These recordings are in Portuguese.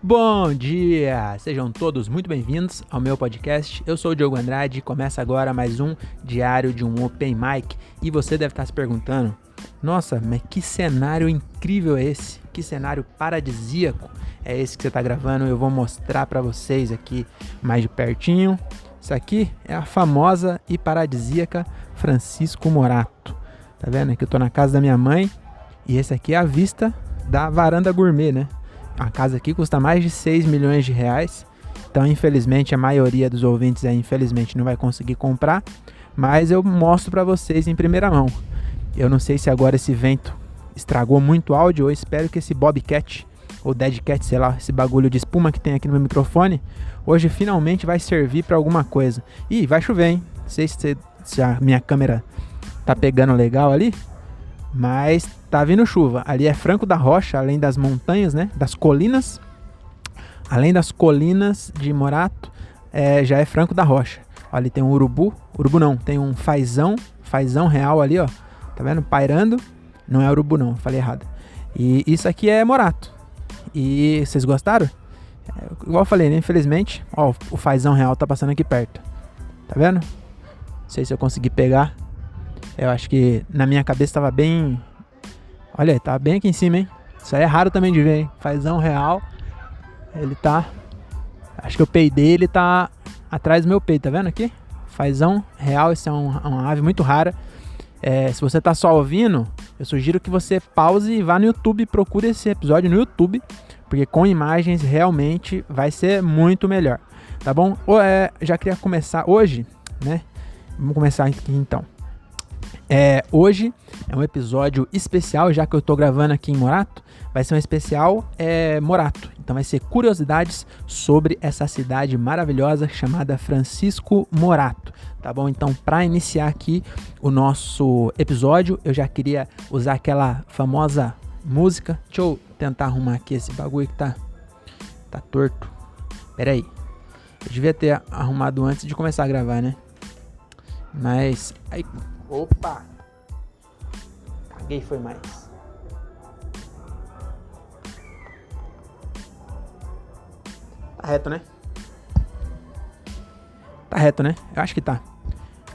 Bom dia! Sejam todos muito bem-vindos ao meu podcast. Eu sou o Diogo Andrade e começa agora mais um diário de um Open Mic. E você deve estar se perguntando, nossa, mas que cenário incrível é esse? Que cenário paradisíaco é esse que você está gravando? Eu vou mostrar para vocês aqui mais de pertinho. Isso aqui é a famosa e paradisíaca Francisco Morato. Tá vendo? Aqui eu tô na casa da minha mãe e esse aqui é a vista da varanda gourmet, né? A casa aqui custa mais de 6 milhões de reais. Então, infelizmente, a maioria dos ouvintes aí, infelizmente, não vai conseguir comprar. Mas eu mostro para vocês em primeira mão. Eu não sei se agora esse vento estragou muito o áudio. Eu espero que esse Bobcat, ou Deadcat, sei lá, esse bagulho de espuma que tem aqui no meu microfone, hoje finalmente vai servir para alguma coisa. Ih, vai chover, hein? Não sei se a minha câmera tá pegando legal ali. Mas tá vindo chuva. Ali é Franco da Rocha, além das montanhas, né? Das colinas. Além das colinas de Morato, já é Franco da Rocha. Ó, ali tem um urubu. Urubu não, tem um fazão real ali, ó. Tá vendo? Pairando. Não é urubu não, falei errado. E isso aqui é Morato. E vocês gostaram? Igual eu falei, né? Infelizmente, ó, o fazão real tá passando aqui perto. Tá vendo? Não sei se eu consegui pegar. Eu acho que na minha cabeça tava bem... Olha, tava bem aqui em cima, hein? Isso aí é raro também de ver, hein? Fazão real. Ele tá... Acho que eu peidei, ele tá atrás do meu peito, tá vendo aqui? Fazão real, isso é uma ave muito rara. Se você tá só ouvindo, eu sugiro que você pause e vá no YouTube, procure esse episódio no YouTube, porque com imagens realmente vai ser muito melhor, tá bom? Já queria começar hoje, né? Vamos começar aqui então. Hoje é um episódio especial, já que eu tô gravando aqui em Morato, vai ser um especial Morato, então vai ser curiosidades sobre essa cidade maravilhosa chamada Francisco Morato, tá bom? Então, para iniciar aqui o nosso episódio, eu já queria usar aquela famosa música. Deixa eu tentar arrumar aqui esse bagulho que tá torto. Pera aí, eu devia ter arrumado antes de começar a gravar, né? Mas... aí, opa! Caguei foi mais. Tá reto, né? Tá reto, né? Eu acho que tá.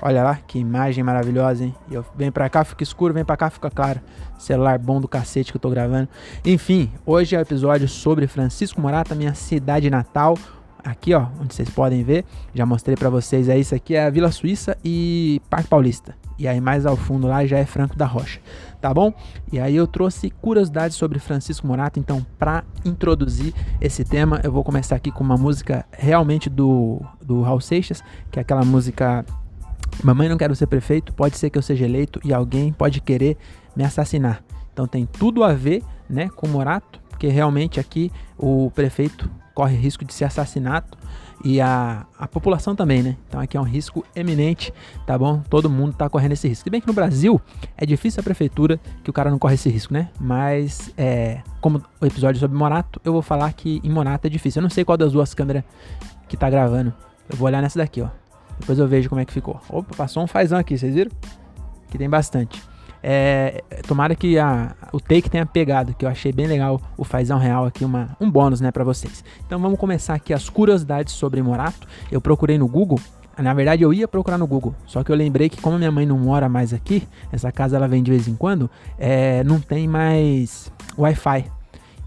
Olha lá, que imagem maravilhosa, hein? Eu venho pra cá, fica escuro, vem pra cá, fica claro. Celular bom do cacete que eu tô gravando. Enfim, hoje é o episódio sobre Francisco Morato, minha cidade natal. Aqui, ó, onde vocês podem ver, já mostrei pra vocês aí, isso aqui é a Vila Suíça e Parque Paulista. E aí mais ao fundo lá já é Franco da Rocha, tá bom? E aí eu trouxe curiosidades sobre Francisco Morato, então pra introduzir esse tema, eu vou começar aqui com uma música realmente do Raul Seixas, que é aquela música Mamãe Não Quero Ser Prefeito, pode ser que eu seja eleito e alguém pode querer me assassinar. Então tem tudo a ver, né, com Morato, porque realmente aqui o prefeito corre risco de ser assassinato e a população também, né? Então aqui é um risco eminente, tá bom? Todo mundo tá correndo esse risco. Se bem que no Brasil é difícil a prefeitura que o cara não corre esse risco, né? Mas como o episódio é sobre Morato, eu vou falar que em Morato é difícil. Eu não sei qual das duas câmeras que tá gravando. Eu vou olhar nessa daqui, ó. Depois eu vejo como é que ficou. Opa, passou um fazão aqui, vocês viram? Que tem bastante. Tomara que o take tenha pegado, que eu achei bem legal o fazão real aqui, um bônus, né, pra vocês. Então vamos começar aqui as curiosidades sobre Morato. Eu procurei no Google, na verdade eu ia procurar no Google, só que eu lembrei que como minha mãe não mora mais aqui, essa casa ela vem de vez em quando, não tem mais Wi-Fi.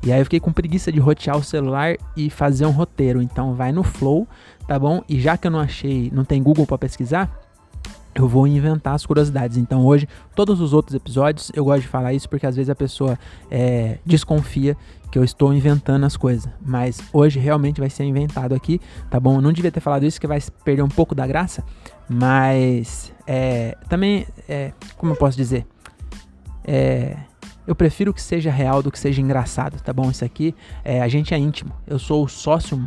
E aí eu fiquei com preguiça de rotear o celular e fazer um roteiro, então vai no Flow, tá bom? E já que eu não tem Google pra pesquisar, eu vou inventar as curiosidades. Então hoje, todos os outros episódios, eu gosto de falar isso porque às vezes a pessoa desconfia que eu estou inventando as coisas. Mas hoje realmente vai ser inventado aqui, tá bom? Eu não devia ter falado isso, que vai perder um pouco da graça. Mas também, como eu posso dizer? Eu prefiro que seja real do que seja engraçado, tá bom? Isso aqui, a gente é íntimo. Eu sou o sócio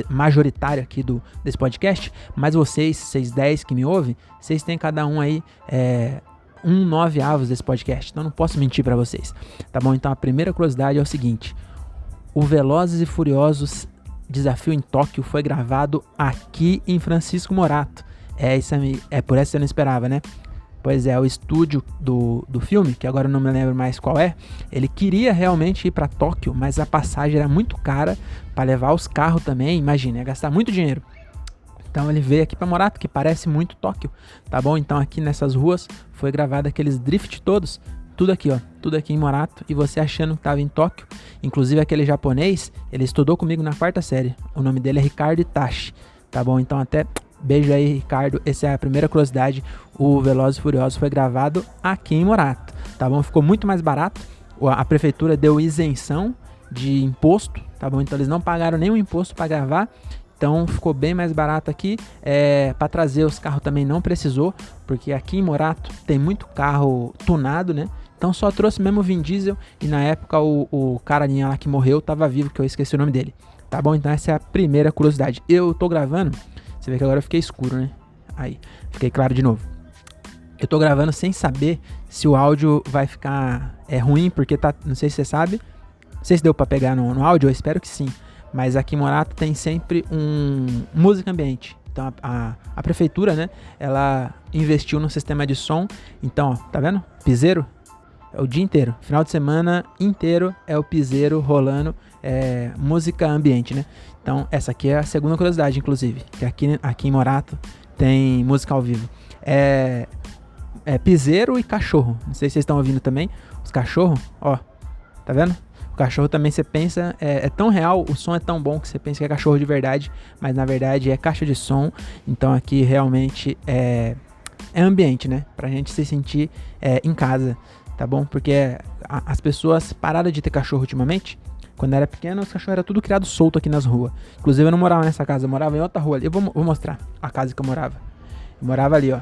majoritário aqui desse podcast, mas vocês 10 que me ouvem, vocês têm cada um aí 9/9 desse podcast, então não posso mentir pra vocês, tá bom? Então a primeira curiosidade é o seguinte: o Velozes e Furiosos Desafio em Tóquio foi gravado aqui em Francisco Morato. Por essa você não esperava, né? Pois é, o estúdio do filme, que agora eu não me lembro mais qual é, ele queria realmente ir para Tóquio, mas a passagem era muito cara para levar os carros também, imagina, ia gastar muito dinheiro. Então ele veio aqui para Morato, que parece muito Tóquio, tá bom? Então aqui nessas ruas foi gravado aqueles drift todos, tudo aqui, ó, tudo aqui em Morato, e você achando que tava em Tóquio. Inclusive aquele japonês, ele estudou comigo na 4ª série, o nome dele é Ricardo Itachi, tá bom? Então até beijo aí, Ricardo, essa é a primeira curiosidade, o Velozes e Furiosos foi gravado aqui em Morato, tá bom? Ficou muito mais barato, a prefeitura deu isenção de imposto, tá bom? Então eles não pagaram nenhum imposto para gravar. Então ficou bem mais barato aqui, para trazer os carros também não precisou, porque aqui em Morato tem muito carro tunado, né? Então só trouxe mesmo o Vin Diesel, e na época o carinha lá que morreu tava vivo, que eu esqueci o nome dele, tá bom? Então essa é a primeira curiosidade. Eu tô gravando, você vê que agora eu fiquei escuro, né? Aí, fiquei claro de novo. Eu tô gravando sem saber se o áudio vai ficar ruim, porque tá, não sei se você sabe, não sei se deu pra pegar no áudio, eu espero que sim. Mas aqui em Morato tem sempre música ambiente. Então a prefeitura, né, ela investiu no sistema de som. Então, ó, tá vendo? Piseiro é o dia inteiro. Final de semana inteiro é o piseiro rolando, música ambiente, né? Então essa aqui é a segunda curiosidade, inclusive, que aqui em Morato tem música ao vivo. Piseiro e cachorro. Não sei se vocês estão ouvindo também. Os cachorros, ó, tá vendo? O cachorro também você pensa, é tão real, o som é tão bom que você pensa que é cachorro de verdade, mas na verdade é caixa de som. Então aqui realmente é ambiente, né? Pra gente se sentir em casa, tá bom? Porque as pessoas pararam de ter cachorro ultimamente. Quando eu era pequeno, os cachorros eram tudo criado solto aqui nas ruas. Inclusive eu não morava nessa casa, eu morava em outra rua ali. Eu vou mostrar a casa que eu morava. Eu morava ali, ó.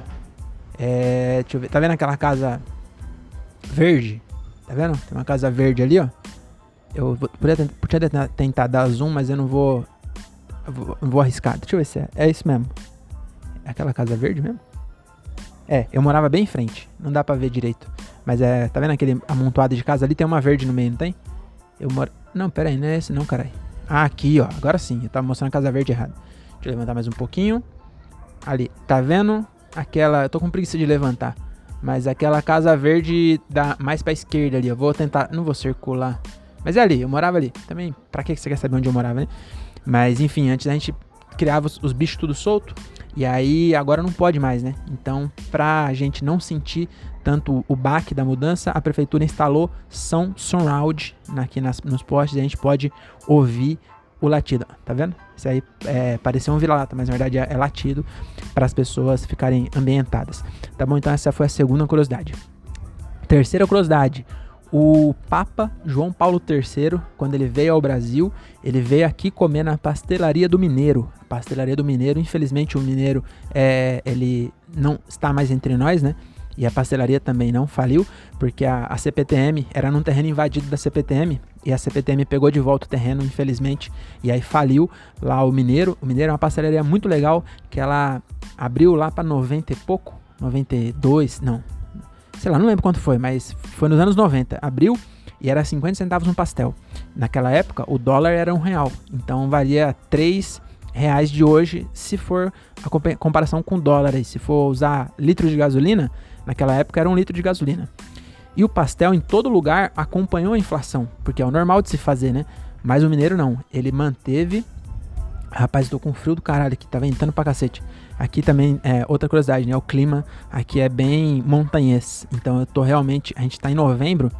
Deixa eu ver, tá vendo aquela casa verde? Tá vendo? Tem uma casa verde ali, ó. Eu podia tentar dar zoom, mas eu não vou arriscar. Deixa eu ver se é isso mesmo. É aquela casa verde mesmo? Eu morava bem em frente. Não dá pra ver direito. Mas tá vendo aquele amontoado de casa ali? Tem uma verde no meio, não tem? Não, pera aí, não é esse não, caralho. Aqui, ó. Agora sim. Eu tava mostrando a casa verde errado. Deixa eu levantar mais um pouquinho. Ali. Tá vendo? Eu tô com preguiça de levantar. Mas aquela casa verde dá mais pra esquerda ali. Eu vou tentar. Não vou circular. Mas é ali, eu morava ali. Também, pra que você quer saber onde eu morava, né? Mas enfim, antes a gente criava os bichos tudo solto. E aí agora não pode mais, né? Então, pra gente não sentir tanto o baque da mudança, a prefeitura instalou som surround aqui nos postes. E a gente pode ouvir o latido. Tá vendo? Isso aí pareceu um vira-lata, mas na verdade é latido para as pessoas ficarem ambientadas. Tá bom? Então essa foi a segunda curiosidade. Terceira curiosidade. O Papa João Paulo III, quando ele veio ao Brasil, ele veio aqui comer na Pastelaria do Mineiro. A Pastelaria do Mineiro, infelizmente o Mineiro ele não está mais entre nós, né? E a pastelaria também não faliu, porque a CPTM era num terreno invadido da CPTM, e a CPTM pegou de volta o terreno, infelizmente, e aí faliu lá o Mineiro. O Mineiro é uma pastelaria muito legal, que ela abriu lá para 90 e pouco, 92, não, sei lá, não lembro quanto foi, mas foi nos anos 90, abriu e era 50 centavos um pastel. Naquela época, o dólar era R$1, então valia R$3 de hoje, se for a comparação com o dólar aí. Se for usar litro de gasolina, naquela época era 1 litro de gasolina. E o pastel em todo lugar acompanhou a inflação, porque é o normal de se fazer, né? Mas o mineiro não, ele manteve... Rapaz, eu tô com frio do caralho aqui, tá ventando pra cacete. Aqui também, outra curiosidade, né? O clima aqui é bem montanhês, então eu tô realmente... A gente tá em novembro,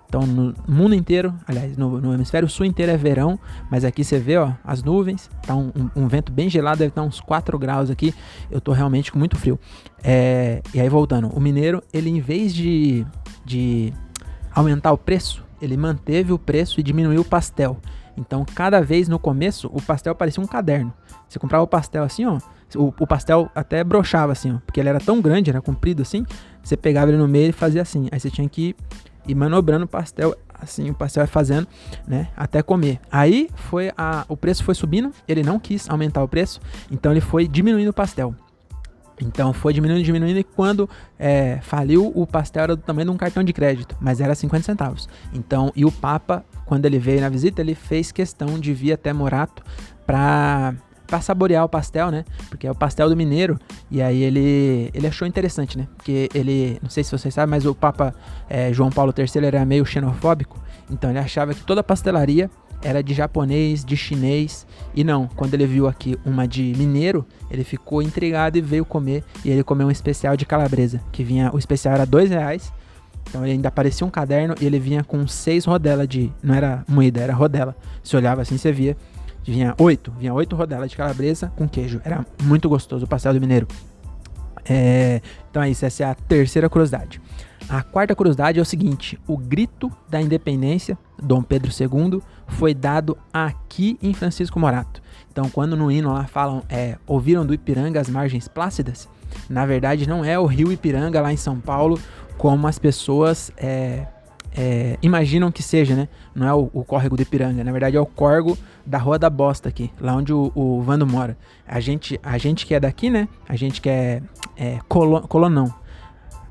então no mundo inteiro, aliás, no hemisfério sul inteiro é verão, mas aqui você vê, ó, as nuvens, tá um vento bem gelado, deve estar uns 4 graus aqui, eu tô realmente com muito frio. E aí voltando, o mineiro, ele em vez de aumentar o preço, ele manteve o preço e diminuiu o pastel. Então cada vez no começo, o pastel parecia um caderno. Você comprava o pastel assim, ó, o pastel até broxava assim, ó, porque ele era tão grande, era comprido assim, você pegava ele no meio e fazia assim, aí você tinha que ir manobrando o pastel, assim, o pastel vai fazendo, né, até comer. Aí o preço foi subindo, ele não quis aumentar o preço, então ele foi diminuindo o pastel. Então foi diminuindo e quando faliu, o pastel era do tamanho de um cartão de crédito, mas era 50 centavos. Então, e o Papa, quando ele veio na visita, ele fez questão de vir até Morato para pra saborear o pastel, né? Porque é o pastel do mineiro. E aí ele achou interessante, né? Porque ele, não sei se vocês sabem, mas o Papa João Paulo III era meio xenofóbico. Então ele achava que toda pastelaria era de japonês, de chinês. E não, quando ele viu aqui uma de mineiro, ele ficou intrigado e veio comer. E ele comeu um especial de calabresa, que vinha, o especial era R$2. Então ele ainda parecia um caderno e ele vinha com 6 rodelas de... Não era moída, era rodela. Se olhava assim, você via. Vinha 8 rodelas de calabresa com queijo. Era muito gostoso o pastel do mineiro. Então é isso, essa é a terceira curiosidade. A quarta curiosidade é o seguinte: o grito da independência, Dom Pedro II, foi dado aqui em Francisco Morato. Então quando no hino lá falam, ouviram do Ipiranga as margens plácidas, na verdade não é o rio Ipiranga lá em São Paulo, como as pessoas imaginam que seja, né? Não é o córrego do Ipiranga, na verdade é o córrego da Rua da Bosta aqui, lá onde o Vando mora. A gente que é daqui, né? A gente que é colonão.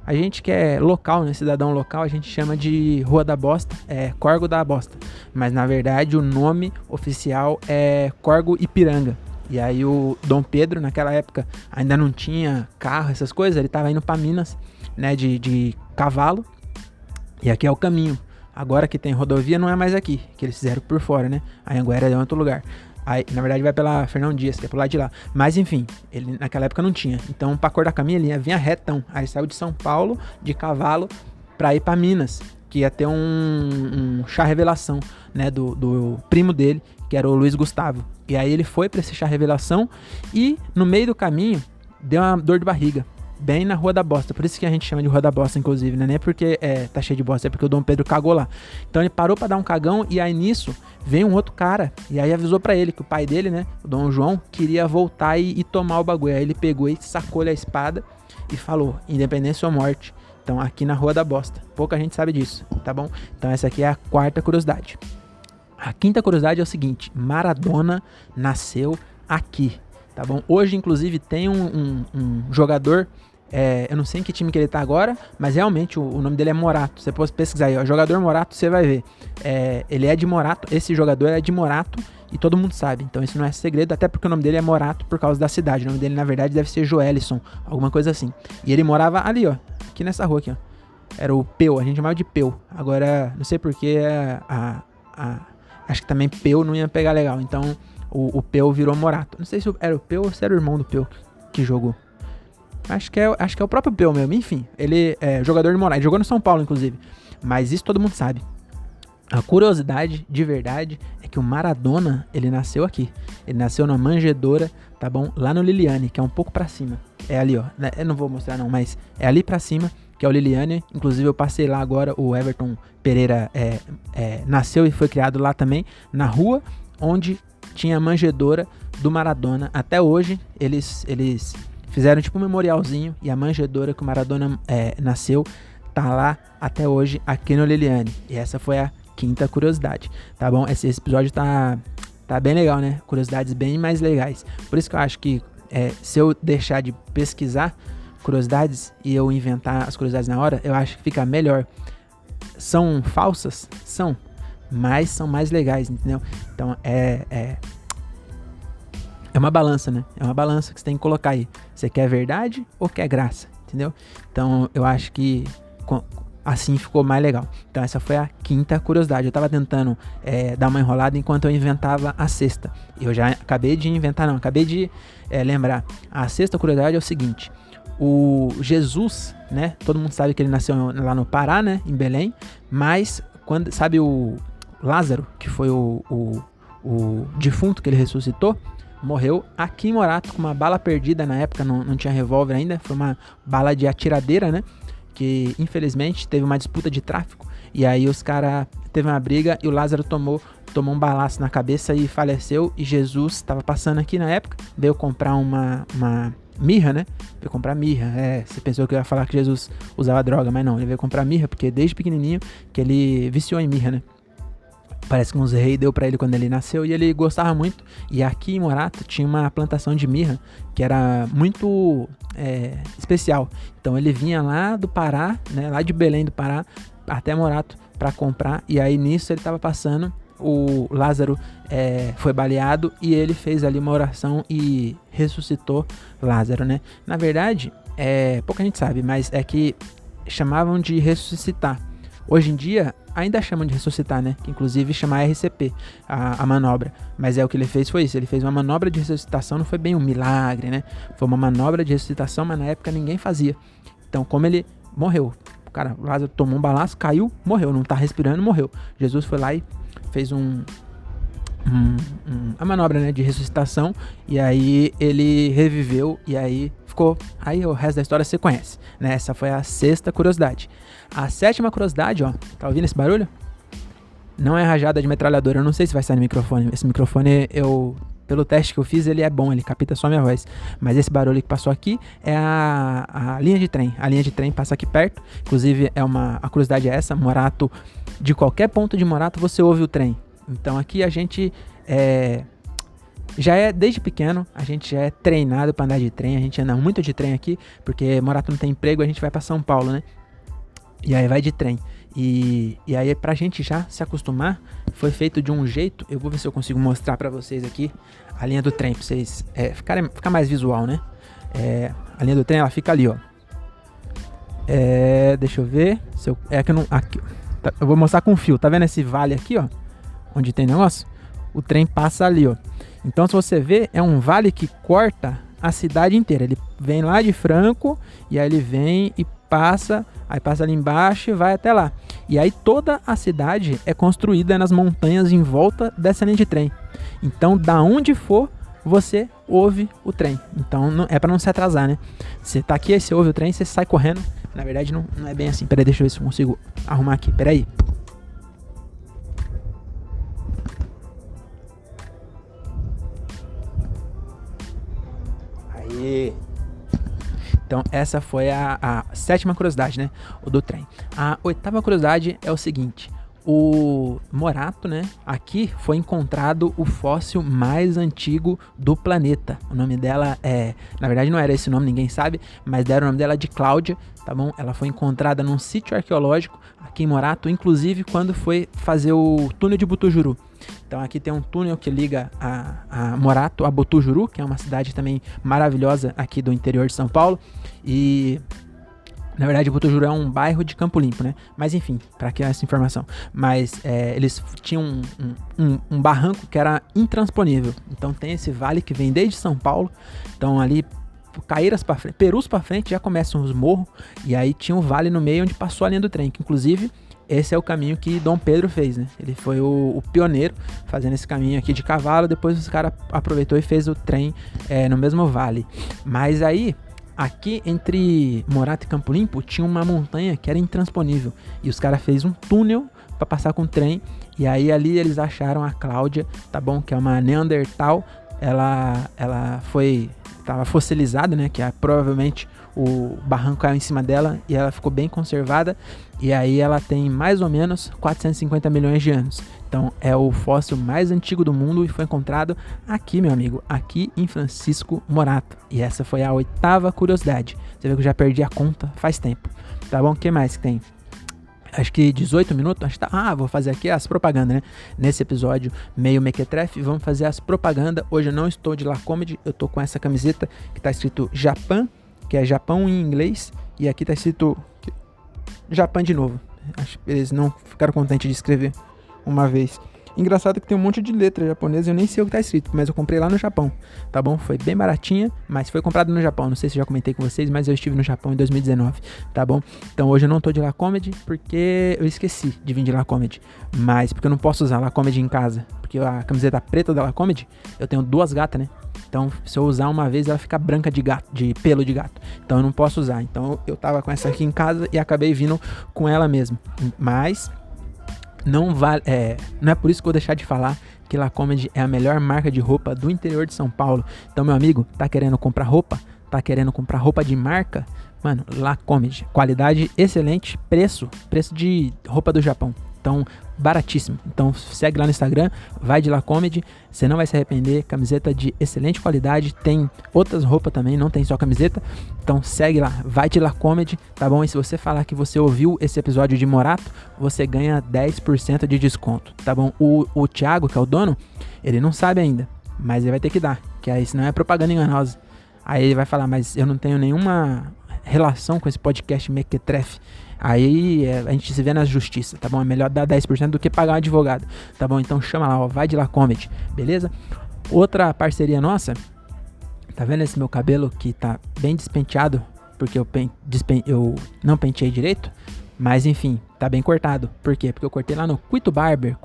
A gente que é local, né? Cidadão local, a gente chama de Rua da Bosta, Córrego da Bosta. Mas na verdade o nome oficial é Córrego Ipiranga. E aí o Dom Pedro, naquela época, ainda não tinha carro, essas coisas, ele tava indo para Minas, né, de cavalo. E aqui é o caminho. Agora que tem rodovia, não é mais aqui, que eles fizeram por fora, né? A Anhanguera é em outro lugar. Aí, na verdade, vai pela Fernão Dias, que é pro lado de lá. Mas, enfim, ele naquela época não tinha. Então, pra cortar caminho, ele vinha retão. Aí saiu de São Paulo, de cavalo, pra ir pra Minas, que ia ter um chá revelação, né, do primo dele, que era o Luiz Gustavo. E aí ele foi pra esse chá revelação e, no meio do caminho, deu uma dor de barriga. Bem na Rua da Bosta, por isso que a gente chama de Rua da Bosta, inclusive, né? Nem é porque tá cheio de bosta, é porque o Dom Pedro cagou lá. Então ele parou pra dar um cagão e aí nisso veio um outro cara e aí avisou pra ele que o pai dele, né, o Dom João, queria voltar e tomar o bagulho. Aí ele pegou e sacou-lhe a espada e falou: independência ou morte. Então aqui na Rua da Bosta. Pouca gente sabe disso, tá bom? Então essa aqui é a quarta curiosidade. A quinta curiosidade é o seguinte: Maradona nasceu aqui, tá bom? Hoje, inclusive, tem um jogador... eu não sei em que time que ele tá agora, mas realmente o nome dele é Morato. Você pode pesquisar aí, ó, jogador Morato, você vai ver. Ele é de Morato, esse jogador é de Morato e todo mundo sabe. Então isso não é segredo, até porque o nome dele é Morato por causa da cidade. O nome dele, na verdade, deve ser Joelisson, alguma coisa assim. E ele morava ali, ó, aqui nessa rua aqui, ó. Era o Peu, a gente chamava de Peu. Agora, não sei porque acho que também Peu não ia pegar legal. Então o Peu virou Morato. Não sei se era o Peu ou se era o irmão do Peu que jogou. Acho que é o próprio Peu mesmo. Enfim, ele é jogador de Morato. Ele jogou no São Paulo, inclusive. Mas isso todo mundo sabe. A curiosidade de verdade é que o Maradona, ele nasceu aqui. Ele nasceu na Manjedoura, tá bom? Lá no Liliane, que é um pouco pra cima. É ali, ó. Eu não vou mostrar não, mas é ali pra cima, que é o Liliane. Inclusive eu passei lá agora, o Everton Pereira nasceu e foi criado lá também, na rua onde tinha a Manjedoura do Maradona. Até hoje, eles fizeram tipo um memorialzinho e a manjedoura que o Maradona nasceu tá lá até hoje aqui no Liliane. E essa foi a quinta curiosidade, tá bom? Esse episódio tá bem legal, né? Curiosidades bem mais legais. Por isso que eu acho que se eu deixar de pesquisar curiosidades e eu inventar as curiosidades na hora, eu acho que fica melhor. São falsas? São. Mas são mais legais, entendeu? Então é uma balança, né? É uma balança que você tem que colocar aí. Você quer verdade ou quer graça? Entendeu? Então, eu acho que assim ficou mais legal. Então, essa foi a quinta curiosidade. Eu tava tentando dar uma enrolada enquanto eu inventava a sexta. Eu já acabei de inventar, não. Acabei de lembrar. A sexta curiosidade é o seguinte. O Jesus, né? Todo mundo sabe que ele nasceu lá no Pará, né? Em Belém. Mas, sabe o Lázaro, que foi o defunto que ele ressuscitou? Morreu aqui em Morato com uma bala perdida na época, não tinha revólver ainda, foi uma bala de atiradeira, né? Que infelizmente teve uma disputa de tráfico e aí os caras teve uma briga e o Lázaro tomou um balaço na cabeça e faleceu. E Jesus estava passando aqui na época, veio comprar uma mirra, né? Veio comprar mirra. Você pensou que eu ia falar que Jesus usava droga, mas não, ele veio comprar mirra porque desde pequenininho que ele viciou em mirra, né? Parece que uns reis deu pra ele quando ele nasceu e ele gostava muito. E aqui em Morato tinha uma plantação de mirra que era muito especial. Então ele vinha lá do Pará, né, lá de Belém do Pará até Morato pra comprar. E aí nisso ele tava passando, o Lázaro foi baleado e ele fez ali uma oração e ressuscitou Lázaro, né? Na verdade, pouca gente sabe, mas é que chamavam de ressuscitar. Hoje em dia, ainda chamam de ressuscitar, né? Que inclusive chama RCP, a manobra. Mas o que ele fez foi isso. Ele fez uma manobra de ressuscitação, não foi bem um milagre, né? Foi uma manobra de ressuscitação, mas na época ninguém fazia. Então, como ele morreu, o cara, Lázaro tomou um balaço, caiu, morreu. Não tá respirando, morreu. Jesus foi lá e fez a manobra, né, de ressuscitação, e aí ele reviveu, e aí ficou, aí o resto da história você conhece, né? Essa foi a 6ª curiosidade. A 7ª curiosidade, ó, tá ouvindo esse barulho? Não é rajada de metralhadora, eu não sei se vai sair no microfone, esse microfone, pelo teste que eu fiz, ele é bom, ele capta só a minha voz, mas esse barulho que passou aqui é a linha de trem passa aqui perto, inclusive a curiosidade é essa, Morato, de qualquer ponto de Morato você ouve o trem. Então aqui a gente já desde pequeno, a gente já é treinado para andar de trem, a gente anda muito de trem aqui, porque Morato não tem emprego, a gente vai para São Paulo, né? E aí vai de trem. E aí pra gente já se acostumar, foi feito de um jeito, eu vou ver se eu consigo mostrar pra vocês aqui a linha do trem, pra vocês ficar mais visual, né? A linha do trem, ela fica ali, ó. Deixa eu ver, eu vou mostrar com fio, tá vendo esse vale aqui, ó? Onde tem negócio? O trem passa ali, ó. Então, se você ver, é um vale que corta a cidade inteira. Ele vem lá de Franco, e aí ele vem e passa, aí passa ali embaixo e vai até lá. E aí toda a cidade é construída nas montanhas em volta dessa linha de trem. Então, da onde for, você ouve o trem. Então, é para não se atrasar, né? Você tá aqui, aí você ouve o trem, você sai correndo. Na verdade, não é bem assim. Peraí, deixa eu ver se eu consigo arrumar aqui. Peraí. Então essa foi a 7ª curiosidade, né? O do trem. A 8ª curiosidade é o seguinte: o Morato, né? Aqui foi encontrado o fóssil mais antigo do planeta. O nome dela na verdade não era esse nome, ninguém sabe, mas deram o nome dela de Cláudia, tá bom? Ela foi encontrada num sítio arqueológico aqui em Morato, inclusive quando foi fazer o túnel de Butujuru. Então aqui tem um túnel que liga a Morato a Butujuru, que é uma cidade também maravilhosa aqui do interior de São Paulo. E na verdade Butujuru é um bairro de Campo Limpo, né? Mas enfim, para que essa informação. Mas eles tinham um barranco que era intransponível. Então tem esse vale que vem desde São Paulo. Então ali Caíras para frente, Perus para frente já começam os morros. E aí tinha um vale no meio onde passou a linha do trem, que inclusive esse é o caminho que Dom Pedro fez, né? Ele foi o pioneiro fazendo esse caminho aqui de cavalo. Depois os caras aproveitou e fez o trem no mesmo vale. Mas aí, aqui entre Morato e Campo Limpo, tinha uma montanha que era intransponível. E os caras fez um túnel para passar com o trem. E aí ali eles acharam a Cláudia, tá bom? Que é uma Neandertal. Ela estava fossilizada, né? Que provavelmente o barranco caiu em cima dela e ela ficou bem conservada. E aí ela tem mais ou menos 450 milhões de anos. Então é o fóssil mais antigo do mundo e foi encontrado aqui, meu amigo, aqui em Francisco Morato. E essa foi a 8ª curiosidade. Você vê que eu já perdi a conta faz tempo. Tá bom? O que mais que tem? Acho que 18 minutos. Vou fazer aqui as propagandas, né? Nesse episódio meio mequetrefe, vamos fazer as propagandas. Hoje eu não estou de La Comedy, eu tô com essa camiseta que tá escrito Japan, que é Japão em inglês, e aqui tá escrito Japan de novo. Acho que eles não ficaram contentes de escrever uma vez. Engraçado que tem um monte de letra japonesa, eu nem sei o que tá escrito, mas eu comprei lá no Japão, tá bom? Foi bem baratinha, mas foi comprado no Japão. Não sei se eu já comentei com vocês, mas eu estive no Japão em 2019, tá bom? Então hoje eu não tô de La Comedy porque eu esqueci de vir de La Comedy, mas porque eu não posso usar La Comedy em casa, porque a camiseta preta da La Comedy, eu tenho 2 gatas, né? Então se eu usar uma vez ela fica branca de pelo de gato, então eu não posso usar. Então eu tava com essa aqui em casa e acabei vindo com ela mesmo, mas não é por isso que eu vou deixar de falar que La Comedy é a melhor marca de roupa do interior de São Paulo. Então, meu amigo, tá querendo comprar roupa? Tá querendo comprar roupa de marca? Mano, La Comedy, qualidade excelente, preço de roupa do Japão. Então, baratíssimo. Então, segue lá no Instagram, vai de lá comedy, você não vai se arrepender, camiseta de excelente qualidade, tem outras roupas também, não tem só camiseta. Então, segue lá, vai de lá comedy, tá bom? E se você falar que você ouviu esse episódio de Morato, você ganha 10% de desconto, tá bom? O Thiago, que é o dono, ele não sabe ainda, mas ele vai ter que dar, que aí senão é propaganda enganosa. Aí ele vai falar, mas eu não tenho nenhuma relação com esse podcast Mequetrefe. Aí a gente se vê na justiça, tá bom? É melhor dar 10% do que pagar um advogado, tá bom? Então chama lá, ó, vai de lá comedy, beleza? Outra parceria nossa, tá vendo esse meu cabelo que tá bem despenteado, porque eu não penteei direito, mas enfim, tá bem cortado. Por quê? Porque eu cortei lá no Quito Barber,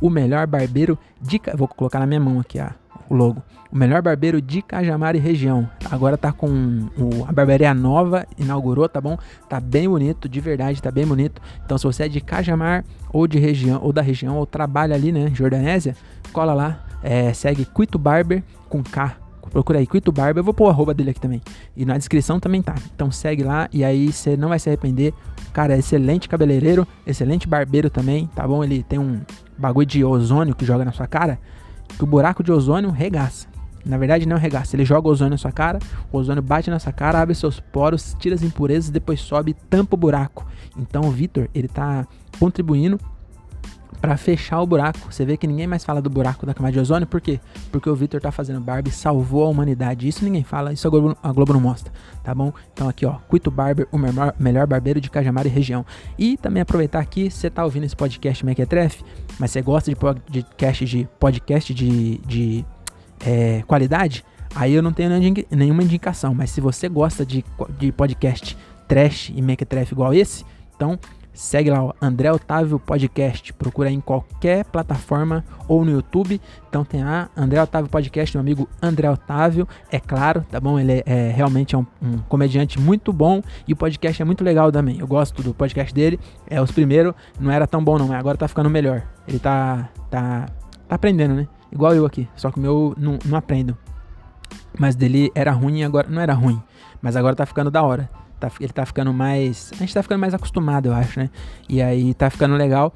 o melhor barbeiro de... Vou colocar na minha mão aqui, ó, o logo. O melhor barbeiro de Cajamar e região. Agora tá com a barbearia nova, inaugurou, tá bom? Tá bem bonito, de verdade, tá bem bonito. Então se você é de Cajamar ou de região, ou da região, ou trabalha ali, né, Jordanésia, cola lá, segue Quito Barber com K. Procura aí, Quito Barber, eu vou pôr o arroba dele aqui também. E na descrição também tá. Então segue lá e aí você não vai se arrepender. Cara, é excelente cabeleireiro, excelente barbeiro também, tá bom? Ele tem um bagulho de ozônio que joga na sua cara, que o buraco de ozônio regaça. Na verdade não regaça, ele joga ozônio na sua cara, o ozônio bate na sua cara, abre seus poros, tira as impurezas, depois sobe e tampa o buraco. Então o Vitor, ele tá contribuindo para fechar o buraco. Você vê que ninguém mais fala do buraco da camada de ozônio, por quê? Porque o Vitor tá fazendo barba e salvou a humanidade. Isso ninguém fala, isso a Globo não mostra, tá bom? Então aqui ó, Quito Barber, o melhor barbeiro de Cajamar e região. E também aproveitar aqui, você tá ouvindo esse podcast Mequetrefe, mas você gosta de podcast de qualidade, aí eu não tenho nenhuma indicação, mas se você gosta de podcast trash e mequetrefe igual esse, então segue lá, ó, André Otávio Podcast, procura aí em qualquer plataforma ou no YouTube, então tem lá, André Otávio Podcast, meu amigo André Otávio, é claro, tá bom? Ele realmente é um comediante muito bom e o podcast é muito legal também, eu gosto do podcast dele, os primeiros não era tão bom não, mas agora tá ficando melhor, ele tá aprendendo, né? Igual eu aqui, só que o meu não aprendo. Mas dele era ruim e agora não era ruim. Mas agora tá ficando da hora. Ele tá ficando mais... A gente tá ficando mais acostumado, eu acho, né? E aí tá ficando legal.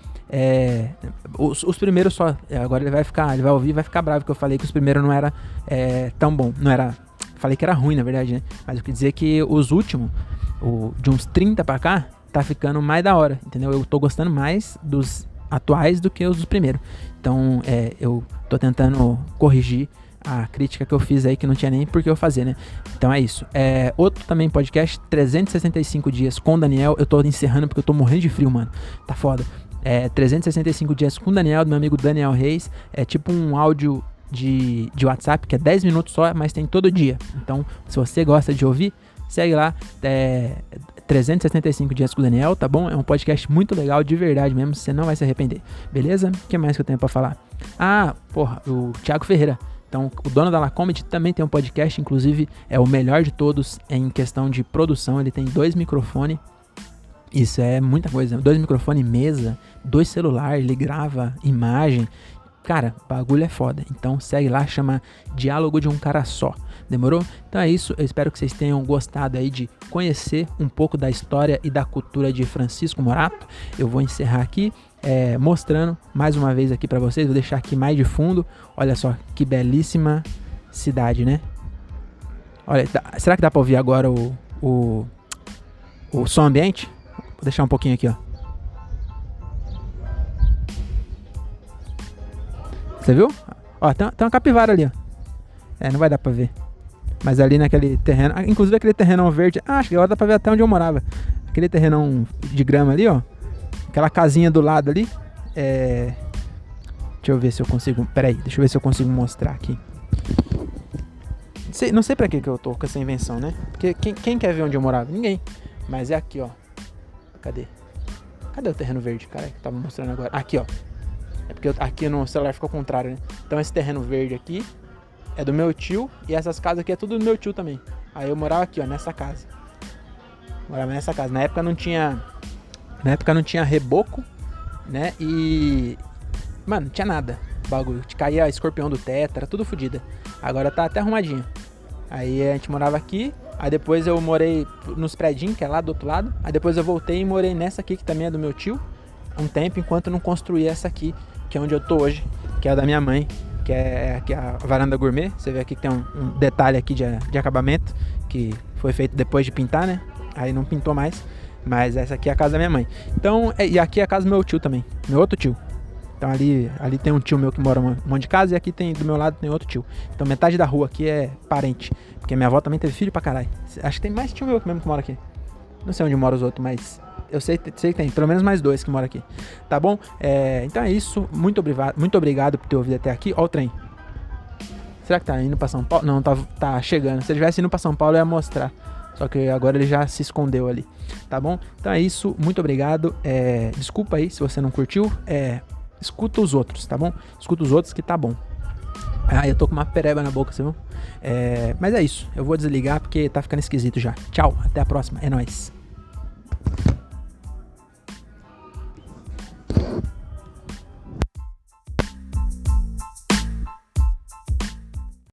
Os primeiros só... Agora ele vai ouvir e vai ficar bravo, porque eu falei que os primeiros não era tão bom. Não era... Falei que era ruim, na verdade, né? Mas eu quis dizer que os últimos, de uns 30 pra cá, tá ficando mais da hora, entendeu? Eu tô gostando mais dos atuais do que os dos primeiros. Então, eu tô tentando corrigir a crítica que eu fiz aí, que não tinha nem por que eu fazer, né? Então é isso. Outro também podcast, 365 dias com Daniel. Eu tô encerrando porque eu tô morrendo de frio, mano. Tá foda. 365 dias com Daniel, do meu amigo Daniel Reis. É tipo um áudio de WhatsApp, que é 10 minutos só, mas tem todo dia. Então, se você gosta de ouvir, segue lá. 365 dias com o Daniel, tá bom? É um podcast muito legal, de verdade mesmo, você não vai se arrepender, beleza? O que mais que eu tenho pra falar? O Thiago Ferreira. Então, o dono da La Comedy também tem um podcast, inclusive é o melhor de todos em questão de produção. Ele tem 2 microfones, isso é muita coisa, 2 microfones, mesa, 2 celulares, ele grava imagem. Cara, o bagulho é foda. Então segue lá, chama Diálogo de um Cara Só. Demorou? Então é isso, eu espero que vocês tenham gostado aí de conhecer um pouco da história e da cultura de Francisco Morato. Eu vou encerrar aqui mostrando mais uma vez aqui pra vocês, vou deixar aqui mais de fundo. Olha só que belíssima cidade, né? Olha, será que dá pra ouvir agora o som ambiente? Vou deixar um pouquinho aqui, ó. Você viu? Ó, tem uma capivara ali, ó. Não vai dar pra ver. Mas ali naquele terreno, inclusive aquele terrenão verde, acho que agora dá pra ver até onde eu morava. Aquele terrenão de grama ali, ó. Aquela casinha do lado ali. Deixa eu ver se eu consigo. Pera aí, deixa eu ver se eu consigo mostrar aqui. Não sei pra que eu tô com essa invenção, né? Porque quem quer ver onde eu morava? Ninguém. Mas é aqui, ó. Cadê o terreno verde, cara? Que tava mostrando agora. Aqui, ó. É porque aqui no celular ficou ao contrário, né? Então esse terreno verde aqui é do meu tio e essas casas aqui é tudo do meu tio também. Aí eu morava aqui, ó, nessa casa. Morava nessa casa. Na época não tinha reboco, né? E... Mano, não tinha nada. O bagulho. Caía escorpião do teto, era tudo fodida. Agora tá até arrumadinho. Aí a gente morava aqui. Aí depois eu morei nos predinhos, que é lá do outro lado. Aí depois eu voltei e morei nessa aqui, que também é do meu tio. um tempo enquanto não construir essa aqui, que é onde eu tô hoje, que é a da minha mãe, que é a varanda gourmet. Você vê aqui que tem um detalhe aqui de acabamento, que foi feito depois de pintar, né? Aí não pintou mais, mas essa aqui é a casa da minha mãe. Então, e aqui é a casa do meu tio também, meu outro tio. Então ali tem um tio meu que mora um monte de casa, e aqui do meu lado tem outro tio. Então metade da rua aqui é parente, porque minha avó também teve filho pra caralho. Acho que tem mais tio meu mesmo que mora aqui. Não sei onde moram os outros, mas eu sei que tem pelo menos mais 2 que moram aqui. Tá bom? Então é isso. Muito obrigado por ter ouvido até aqui. Ó o trem. Será que tá indo pra São Paulo? Não, tá chegando. Se ele estivesse indo pra São Paulo, eu ia mostrar. Só que agora ele já se escondeu ali. Tá bom? Então é isso. Muito obrigado. Desculpa aí se você não curtiu. Escuta os outros, tá bom? Escuta os outros que tá bom. Eu tô com uma pereba na boca, você viu? Mas é isso. Eu vou desligar porque tá ficando esquisito já. Tchau. Até a próxima. É nóis.